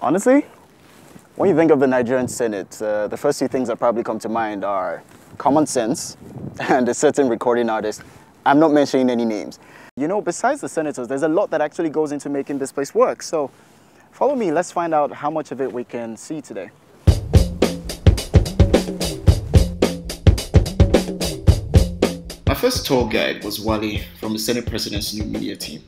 Honestly, when you think of the Nigerian Senate, the first two things that probably come to mind are common sense and a certain recording artist. I'm not mentioning any names. You know, besides the senators, there's a lot that actually goes into making this place work. So follow me, let's find out how much of it we can see today. My first tour guide was Wale from the Senate President's new media team,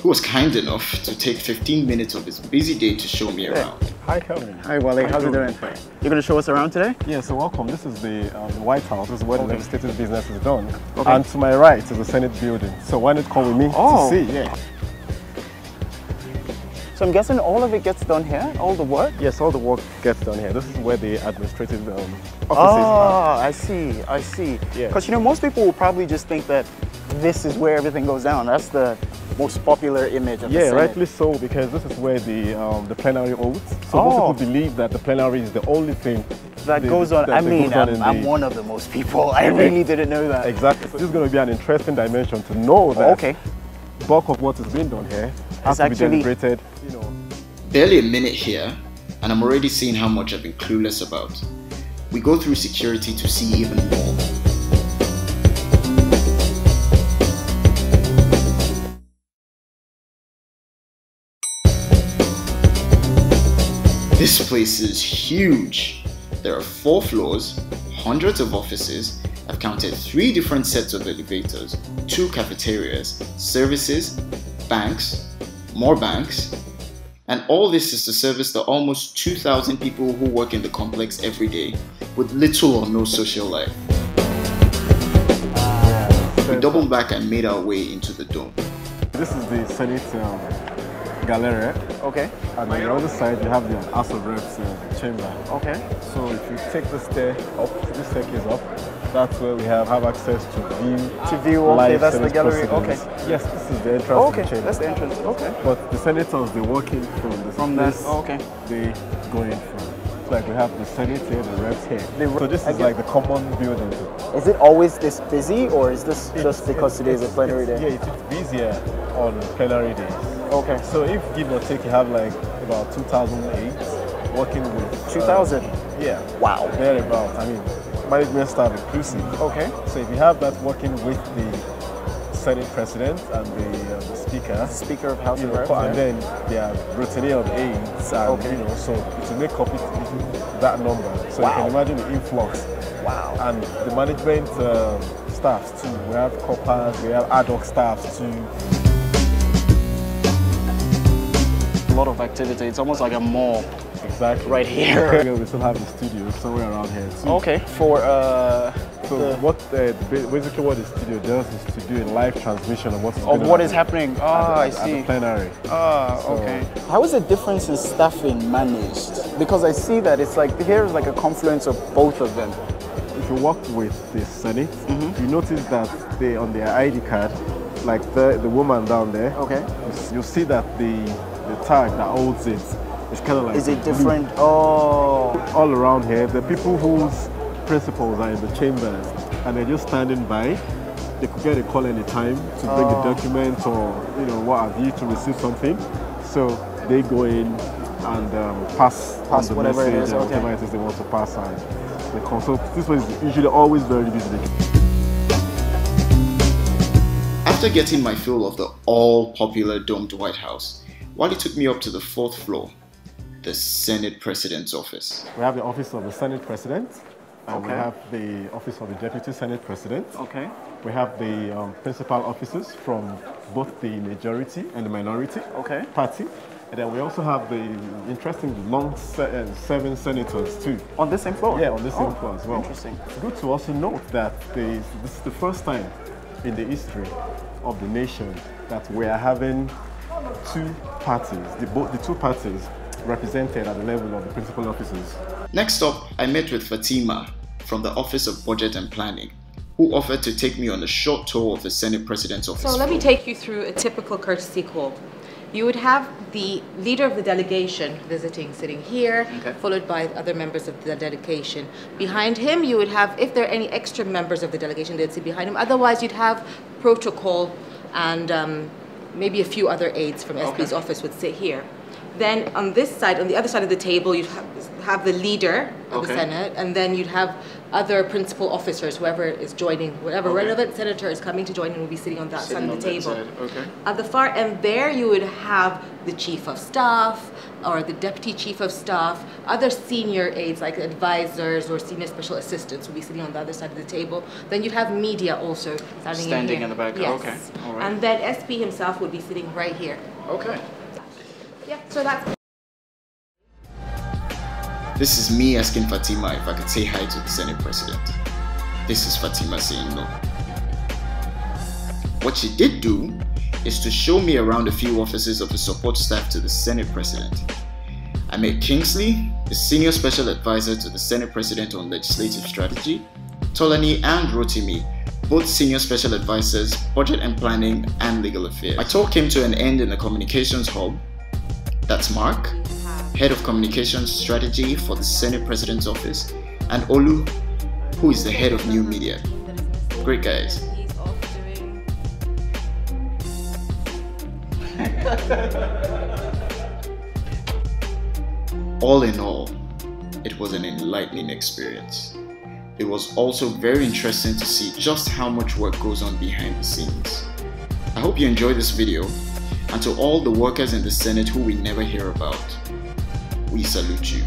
who was kind enough to take 15 minutes of his busy day to show me around. Hi, Kelvin. Hi, Wale. How's it doing? You're going to show us around today? Yeah, so welcome. This is the White House. This is where the legislative business is done. Okay. And to my right is the Senate building. So why not come with me to see? Yeah. So I'm guessing all of it gets done here? All the work? Yes, all the work gets done here. This is where the administrative offices are. I see. Yeah. Because, you know, most people will probably just think that this is where everything goes down. That's the most popular image of the Senate. Yeah, rightly so, because this is where the plenary holds. So most people believe that the plenary is the only thing that goes on. I'm one of the most people. I really didn't know that. Exactly. So this is going to be an interesting dimension to know that bulk of what is being done here has to be deliberated. You know. Barely a minute here, and I'm already seeing how much I've been clueless about. We go through security to see even more. This place is huge. There are 4 floors, hundreds of offices. I've counted 3 different sets of elevators, 2 cafeterias, services, banks, more banks, and all this is to service the almost 2,000 people who work in the complex every day with little or no social life. We doubled back and made our way into the dome. This is the Senate gallery. Okay. And on the other side you have the House of Reps chamber. Okay. So if you take the staircase up, that's where we have access to view. Okay, that's the gallery. Okay. Yes, this is the entrance. Okay, to the chamber. that's the entrance. Okay. But the senators, they walk in from this. Okay. They go in from. It's like we have the Senate here, the reps here. So this is like the common building. Is it always this busy, or is this just because today is a plenary day? Yeah, it's busier on plenary days. Okay. So if give or take, you have like about 2,008 working with 2,000. Yeah. Wow. Thereabout. I mean, management staff inclusive. Okay. So if you have that working with the Senate President and the Speaker. Speaker of House of Reps. And then there are routine of aides, and you know, so to make up that number. So you can imagine the influx. Wow. And the management staffs too. We have coppers, we have ad hoc staffs too. A lot of activity. It's almost like a mall. Exactly. Right here. We still have the studio somewhere around here too. Okay. For basically what the studio does is to do a live transmission of what is happening. I see. At the plenary. Okay. How is the difference in staffing managed? Because I see that it's like here's like a confluence of both of them. If you work with the Senate, you notice that they on their ID card, like the woman down there. Okay. You see that the tag that holds it is kind of like. Is it different? Blue. All around here, the people whose principals are in the chambers and they're just standing by. They could get a call any time to bring a document or what have you to receive something. So they go in and pass the whatever message it is. whatever it is they want to pass on. So this one is usually always very busy. After getting my fill of the all-popular domed White House, Wale took me up to the 4th floor, the Senate President's office. We have the office of the Senate President, and we have the office of the Deputy Senate President. Okay. We have the principal offices from both the majority and the minority party. And then we also have the interesting long-serving senators too. On the same floor? Yeah, on the same floor as well. Interesting. It's good to also note that this is the first time in the history of the nation that we are having 2 parties, the 2 parties represented at the level of the principal officers. Next up, I met with Fatima from the Office of Budget and Planning, who offered to take me on a short tour of the Senate President's office. So let me take you through a typical courtesy call. You would have the leader of the delegation visiting, sitting here, followed by other members of the delegation. Behind him, you would have, if there are any extra members of the delegation, they'd sit behind him. Otherwise, you'd have protocol and maybe a few other aides from SP's office would sit here. Then on this side, on the other side of the table, you'd have the leader of the Senate, and then you'd have other principal officers, whoever is joining, whatever relevant senator is coming to join in will be sitting on that side of the table. At the far end there, you would have the chief of staff or the deputy chief of staff, other senior aides like advisors or senior special assistants will be sitting on the other side of the table. Then you'd have media also standing in the back. Yes. Okay. All right. And then SP himself would be sitting right here. Okay. Yeah, so that's... This is me asking Fatima if I could say hi to the Senate President. This is Fatima saying no. What she did do is to show me around a few offices of the support staff to the Senate President. I met Kingsley, the Senior Special Advisor to the Senate President on Legislative Strategy, Tolani and Rotimi, both Senior Special Advisors, Budget and Planning and Legal Affairs. My talk came to an end in the Communications Hub. That's Mark, Head of Communications Strategy for the Senate President's Office, and Olu, who is the Head of New Media. Great guys. All in all, it was an enlightening experience. It was also very interesting to see just how much work goes on behind the scenes. I hope you enjoyed this video, and to all the workers in the Senate who we never hear about, we salute you.